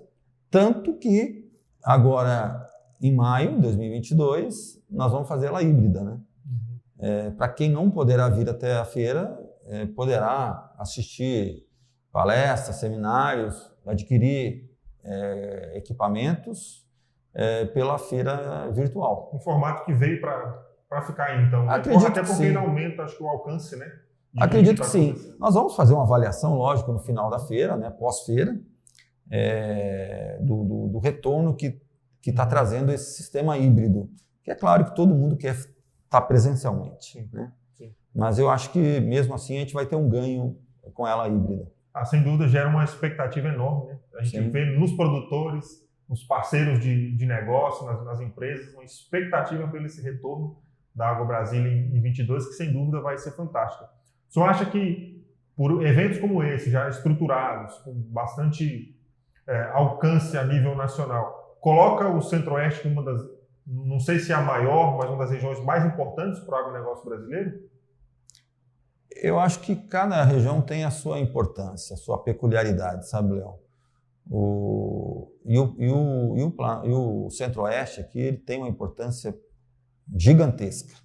tanto que agora em maio de 2022 nós vamos fazer ela híbrida, né? Para quem não poderá vir até a feira, poderá assistir palestras, seminários, adquirir equipamentos pela feira virtual. Um formato que veio para ficar aí, então. Acredito até porque sim. ele aumenta, acho que o alcance, né? Acredito que sim. Nós vamos fazer uma avaliação, lógico, no final da feira, né, pós-feira, do retorno que está trazendo esse sistema híbrido. Que é claro que todo mundo quer estar presencialmente. Sim. Né? Sim. Mas eu acho que, mesmo assim, a gente vai ter um ganho com ela híbrida. Sem dúvida, gera uma expectativa enorme, né? A gente vê nos produtores, nos parceiros de negócio, nas empresas, uma expectativa pelo esse retorno da AgroBrasília em 22, que sem dúvida vai ser fantástica. O senhor acha que, por eventos como esse, já estruturados, com bastante alcance a nível nacional, coloca o Centro-Oeste como uma das, não sei se é a maior, mas uma das regiões mais importantes para o agronegócio brasileiro? Eu acho que cada região tem a sua importância, a sua peculiaridade, sabe, Léo? O Centro-Oeste aqui ele tem uma importância gigantesca,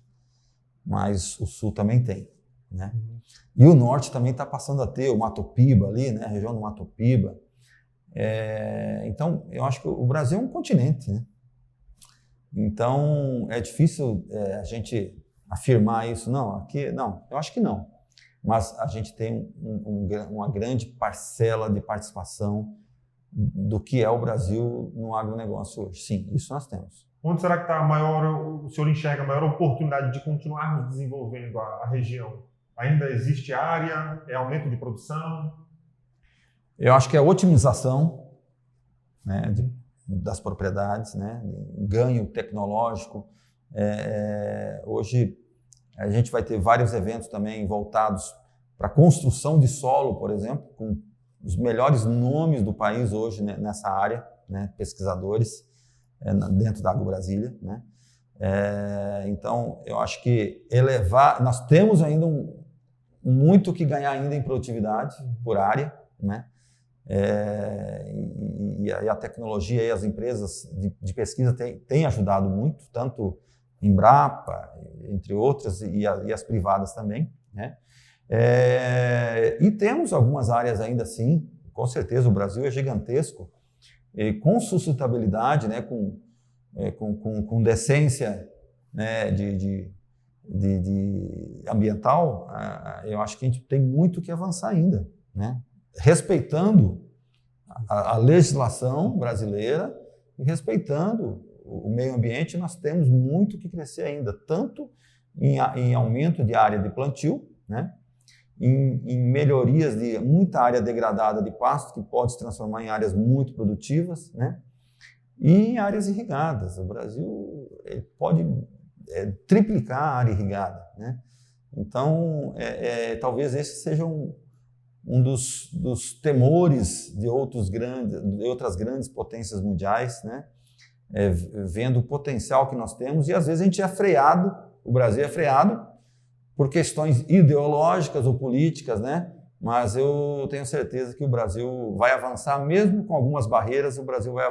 mas o Sul também tem. né? E o norte também está passando a ter o Mato Piba ali, né? A região do Mato Piba. Então, eu acho que o Brasil é um continente, né? Então, é difícil a gente afirmar isso. Não, eu acho que não. Mas a gente tem uma grande parcela de participação do que é o Brasil no agronegócio hoje. Sim, isso nós temos. Onde será que está o senhor enxerga a maior oportunidade de continuarmos desenvolvendo a região? Ainda existe área? É aumento de produção? Eu acho que é a otimização, né, das propriedades, né, ganho tecnológico. Hoje a gente vai ter vários eventos também voltados para a construção de solo, por exemplo, com os melhores nomes do país hoje, né, nessa área, né, pesquisadores dentro da AgroBrasília, né. Então, eu acho que nós temos ainda muito que ganhar ainda em produtividade por área, né. E a tecnologia e as empresas de pesquisa têm ajudado muito, tanto Embrapa, entre outras, e as privadas também, né? E temos algumas áreas ainda assim, com certeza o Brasil é gigantesco, e com sustentabilidade, né? Com decência, né? de ambiental, eu acho que a gente tem muito que avançar ainda, né? Respeitando a legislação brasileira e respeitando o meio ambiente, nós temos muito que crescer ainda, tanto em aumento de área de plantio, né? Em melhorias de muita área degradada de pasto, que pode se transformar em áreas muito produtivas, né? E em áreas irrigadas. O Brasil pode triplicar a área irrigada, né? Então, talvez esse seja um dos temores de outras grandes potências mundiais, né? Vendo o potencial que nós temos, e às vezes a gente é freado, o Brasil é freado por questões ideológicas ou políticas, né? Mas eu tenho certeza que o Brasil vai avançar, mesmo com algumas barreiras, o Brasil vai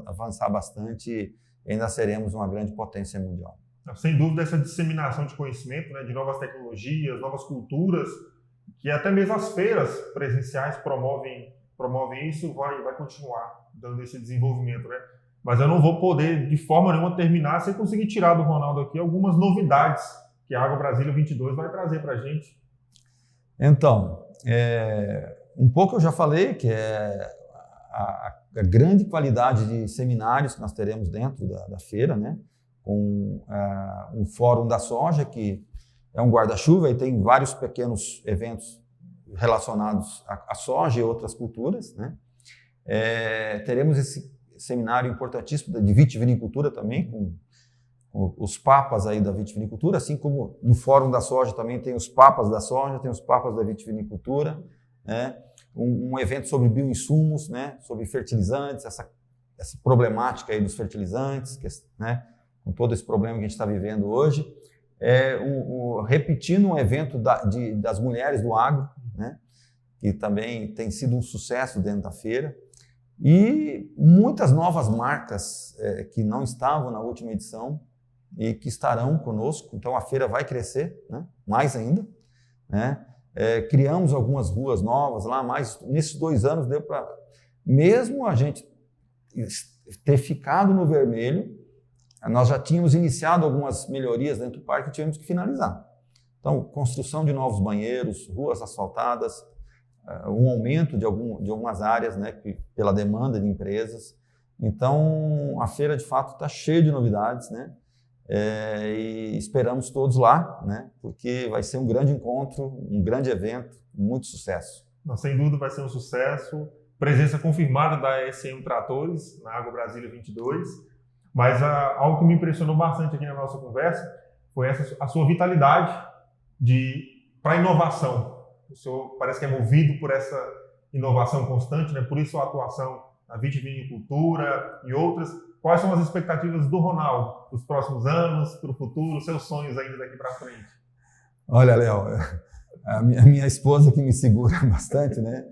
avançar bastante e ainda seremos uma grande potência mundial. Sem dúvida, essa disseminação de conhecimento, né, de novas tecnologias, novas culturas, que até mesmo as feiras presenciais promovem isso, vai continuar dando esse desenvolvimento, né? Mas eu não vou poder, de forma nenhuma, terminar sem conseguir tirar do Ronaldo aqui algumas novidades que a AgroBrasília 22 vai trazer para a gente. Então, um pouco eu já falei, que é a grande qualidade de seminários que nós teremos dentro da feira, né? Com um fórum da soja, que é um guarda-chuva e tem vários pequenos eventos relacionados à soja e outras culturas, né? Teremos esse seminário importantíssimo de vitivinicultura também, com os papas aí da vitivinicultura, assim como no Fórum da Soja também tem os papas da soja, tem os papas da vitivinicultura, né? Um evento sobre bioinsumos, né? Sobre fertilizantes, essa problemática aí dos fertilizantes, né? Com todo esse problema que a gente está vivendo hoje. Repetindo um evento das mulheres do agro, né? Que também tem sido um sucesso dentro da feira. E muitas novas marcas que não estavam na última edição e que estarão conosco. Então a feira vai crescer, né? Mais ainda, né? Criamos algumas ruas novas lá, mas nesses 2 anos deu para, mesmo a gente ter ficado no vermelho, nós já tínhamos iniciado algumas melhorias dentro do parque e tivemos que finalizar. Então, construção de novos banheiros, ruas asfaltadas, um aumento de algumas áreas, né, pela demanda de empresas. Então, a feira, de fato, está cheia de novidades, né? E esperamos todos lá, né? Porque vai ser um grande encontro, um grande evento, muito sucesso. Sem dúvida vai ser um sucesso. Presença confirmada da ESM Tratores na AgroBrasília 22. Mas algo que me impressionou bastante aqui na nossa conversa foi a sua vitalidade para a inovação. O senhor parece que é movido por essa inovação constante, né? Por isso a atuação na vitivinicultura e outras. Quais são as expectativas do Ronaldo para os próximos anos, para o futuro, seus sonhos ainda daqui para frente? Olha, Léo, a minha esposa que me segura bastante, né?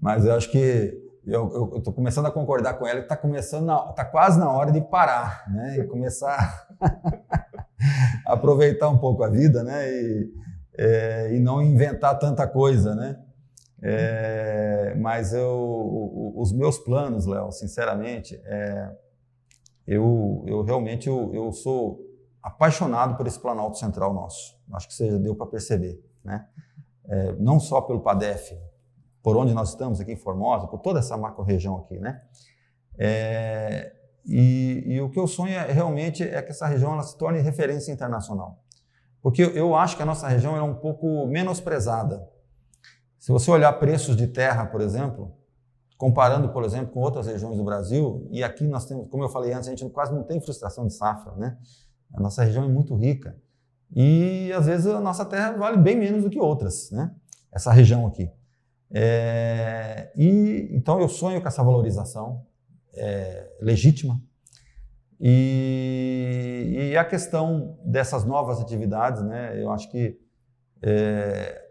Mas eu acho que eu estou começando a concordar com ela que está quase na hora de parar, né? E começar a aproveitar um pouco a vida, né? E e não inventar tanta coisa, né? Mas os meus planos, Léo, sinceramente, eu realmente eu sou apaixonado por esse Planalto Central nosso. Acho que você já deu para perceber, né? Não só pelo PADEF, por onde nós estamos aqui em Formosa, por toda essa macro-região aqui, né? E o que eu sonho realmente é que essa região ela se torne referência internacional. Porque eu acho que a nossa região é um pouco menosprezada. Se você olhar preços de terra, por exemplo, comparando, por exemplo, com outras regiões do Brasil, e aqui nós temos, como eu falei antes, a gente quase não tem frustração de safra, né? A nossa região é muito rica e, às vezes, a nossa terra vale bem menos do que outras, né? Essa região aqui. Então, eu sonho com essa valorização legítima. E a questão dessas novas atividades, né? Eu acho que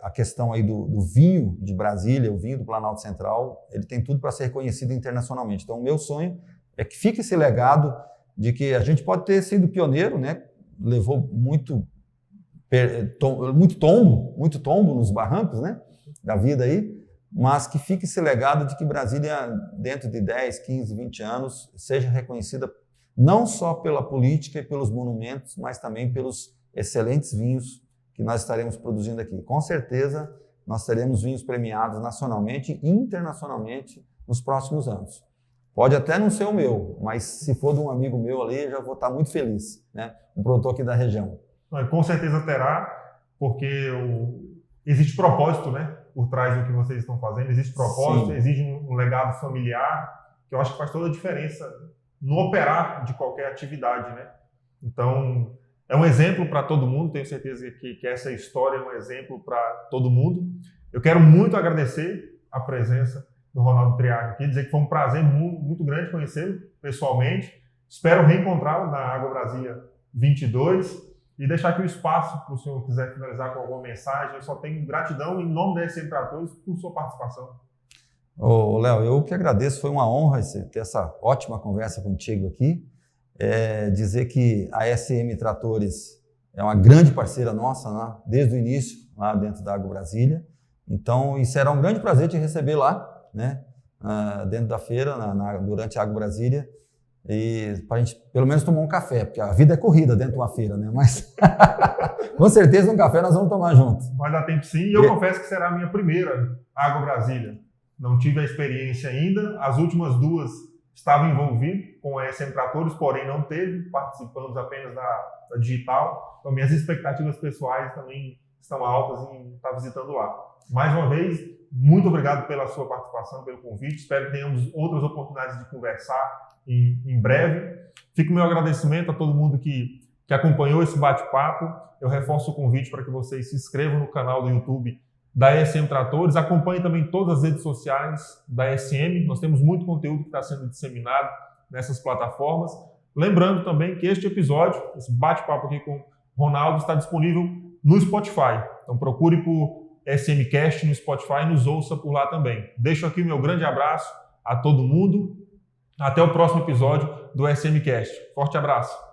a questão aí do vinho de Brasília, o vinho do Planalto Central, ele tem tudo para ser reconhecido internacionalmente. Então, o meu sonho é que fique esse legado de que a gente pode ter sido pioneiro, né? Levou muito tombo nos barrancos, né? Da vida aí, mas que fique esse legado de que Brasília, dentro de 10, 15, 20 anos, seja reconhecida não só pela política e pelos monumentos, mas também pelos excelentes vinhos que nós estaremos produzindo aqui. Com certeza, nós teremos vinhos premiados nacionalmente e internacionalmente nos próximos anos. Pode até não ser o meu, mas se for de um amigo meu ali, eu já vou estar muito feliz, né? Um produtor aqui da região. Com certeza terá, porque existe propósito, né? Por trás do que vocês estão fazendo, existe propósito, exige um legado familiar, que eu acho que faz toda a diferença no operar de qualquer atividade, né? Então, é um exemplo para todo mundo, tenho certeza que essa história é um exemplo para todo mundo. Eu quero muito agradecer a presença do Ronaldo Triago aqui, dizer que foi um prazer muito grande conhecê-lo pessoalmente. Espero reencontrá-lo na Agro Brasília 22 e deixar aqui o espaço para o senhor quiser finalizar com alguma mensagem. Eu só tenho gratidão em nome da SM Tratores por sua participação. Léo, eu que agradeço, foi uma honra ter essa ótima conversa contigo aqui. Dizer que a SM Tratores é uma grande parceira nossa, né? Desde o início, lá dentro da Agro Brasília. Então, será um grande prazer te receber lá, né? Dentro da feira, durante a Agro Brasília, e para a gente pelo menos tomar um café, porque a vida é corrida dentro de uma feira, né? Mas com certeza um café nós vamos tomar juntos. Vai dar tempo sim, e eu confesso que será a minha primeira Agro Brasília. Não tive a experiência ainda, as últimas duas estava envolvido com a SM Tratores, porém não teve, participamos apenas da digital. Então, minhas expectativas pessoais também estão altas em estar visitando lá. Mais uma vez, muito obrigado pela sua participação, pelo convite. Espero que tenhamos outras oportunidades de conversar em breve. Fica o meu agradecimento a todo mundo que acompanhou esse bate-papo. Eu reforço o convite para que vocês se inscrevam no canal do YouTube da SM Tratores, acompanhe também todas as redes sociais da SM, nós temos muito conteúdo que está sendo disseminado nessas plataformas. Lembrando também que este episódio, esse bate-papo aqui com o Ronaldo, está disponível no Spotify. Então procure por SMcast no Spotify e nos ouça por lá também. Deixo aqui o meu grande abraço a todo mundo. Até o próximo episódio do SMcast. Forte abraço!